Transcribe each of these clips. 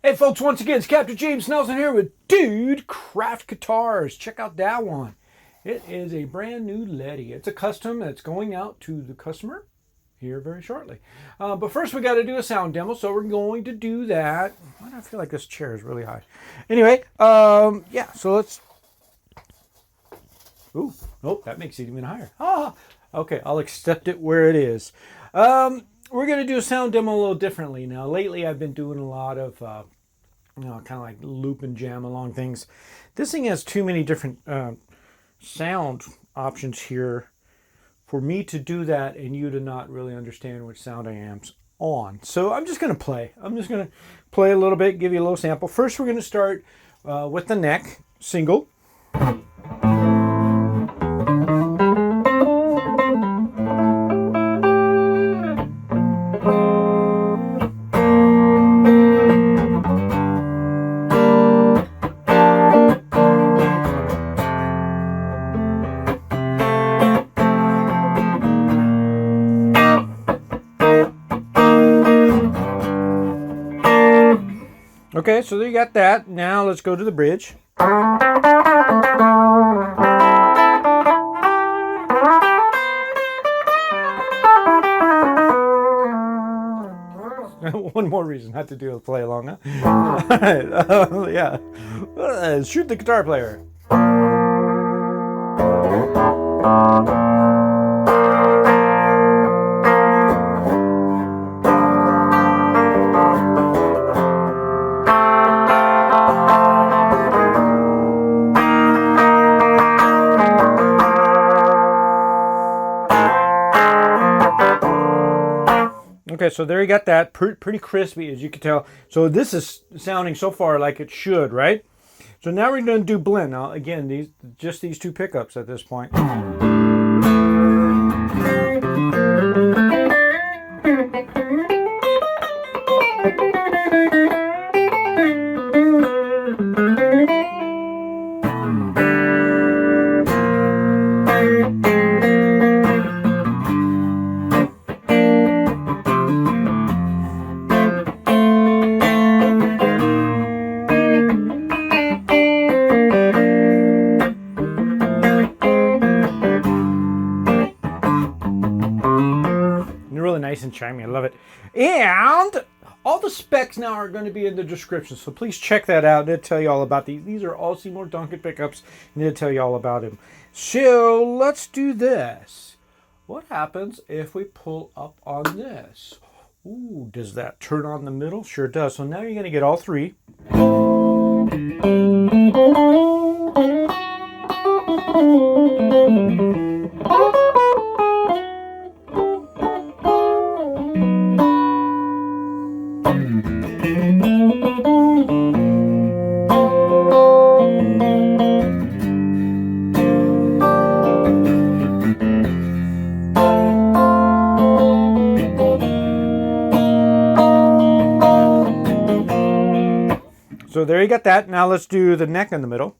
Hey folks, once again, it's Captain James Nelson here with Dude Craft Guitars. Check out that one. It is a brand new Letty. It's a custom that's going out to the customer here very shortly. But first we got to do a sound demo, so we're going to do that. Why do I feel like this chair is really high? Anyway, yeah, so let's... Ooh, nope, that makes it even higher. Ah, okay, I'll accept it where it is. We're going to do a sound demo a little differently now. Lately I've been doing a lot of, kind of like loop and jam along things. This thing has too many different sound options here for me to do that and you to not really understand which sound I am on. So I'm just going to play. I'm just going to play a little bit, give you a little sample. First we're going to start with the neck single. Okay, so there you got that. Now let's go to the bridge. One more reason not to do a play along, huh? All right, yeah. Shoot the guitar player. Okay, so there you got that. Pretty crispy, as you can tell. So this is sounding so far like it should, right? So now we're going to do blend. Now, again, these two pickups at this point. Nice and chimey. I love it. And all the specs now are going to be in the description, so please check that out. It'll tell you all about these. These are all Seymour Duncan pickups, and it'll tell you all about them. So let's do this. What happens if we pull up on this? Ooh, does that turn on the middle? Sure does. So now you're going to get all three. So there you got that. Now let's do the neck in the middle.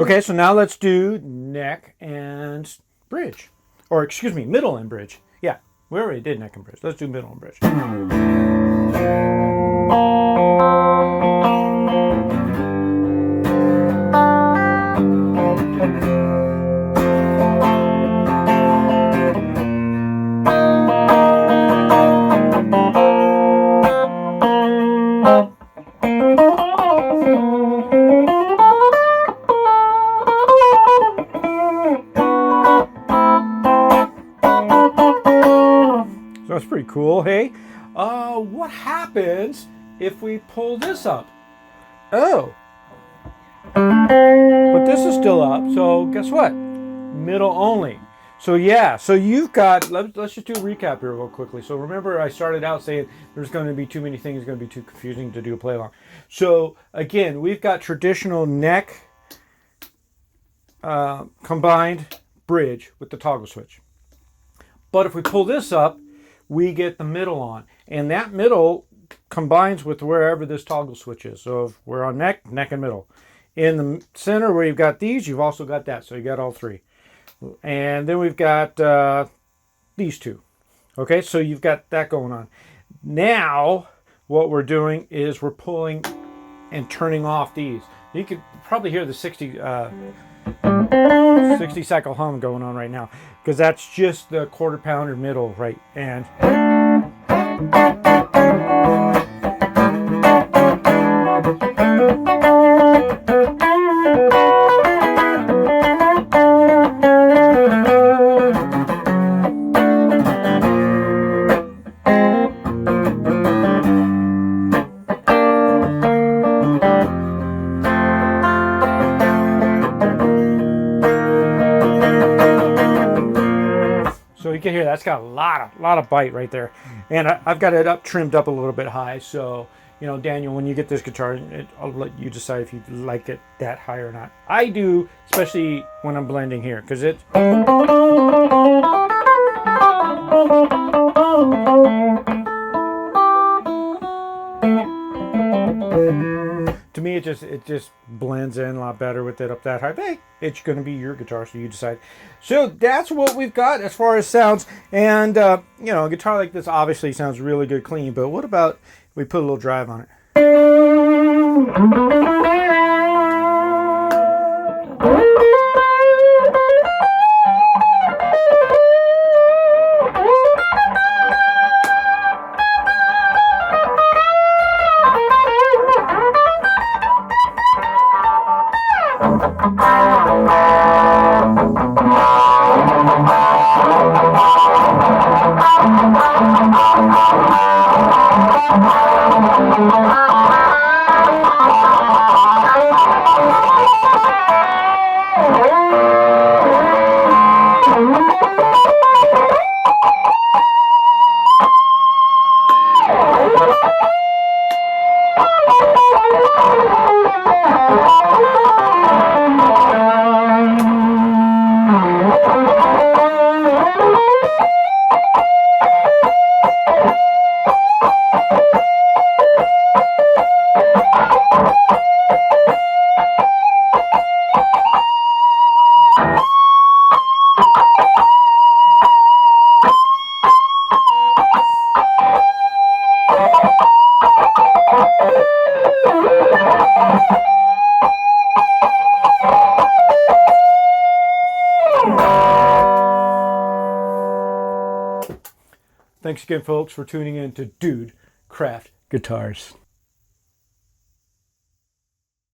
Okay, so now let's do neck and bridge. Or excuse me, middle and bridge. Yeah. We already did neck and bridge. Let's do middle and bridge. That's pretty cool. Hey, what happens if we pull this up? Oh, but this is still up. So guess what? Middle only. So yeah, so you've got, let's just do a recap here real quickly. So remember I started out saying there's going to be too many things, it's going to be too confusing to do a play along. So again, we've got traditional neck combined bridge with the toggle switch. But if we pull this up, we get the middle on. And that middle combines with wherever this toggle switch is. So if we're on neck, neck and middle. In the center where you've got these, you've also got that. So you got all three. And then we've got these two. Okay, so you've got that going on. Now, what we're doing is we're pulling and turning off these. You could probably hear the 60 cycle hum going on right now, because that's just the quarter pounder middle, right? And so you can hear that's got a lot of bite right there, and I've got it trimmed up a little bit high. So you know, Daniel, when you get this guitar, I'll let you decide if you like it that high or not. I do, especially when I'm blending here, because it. To me, it just blends in a lot better with it up that high. Hey, it's going to be your guitar, so you decide. So that's what we've got as far as sounds. And, you know, a guitar like this obviously sounds really good clean, but what about if we put a little drive on it? Thanks again, folks, for tuning in to Dude Craft Guitars.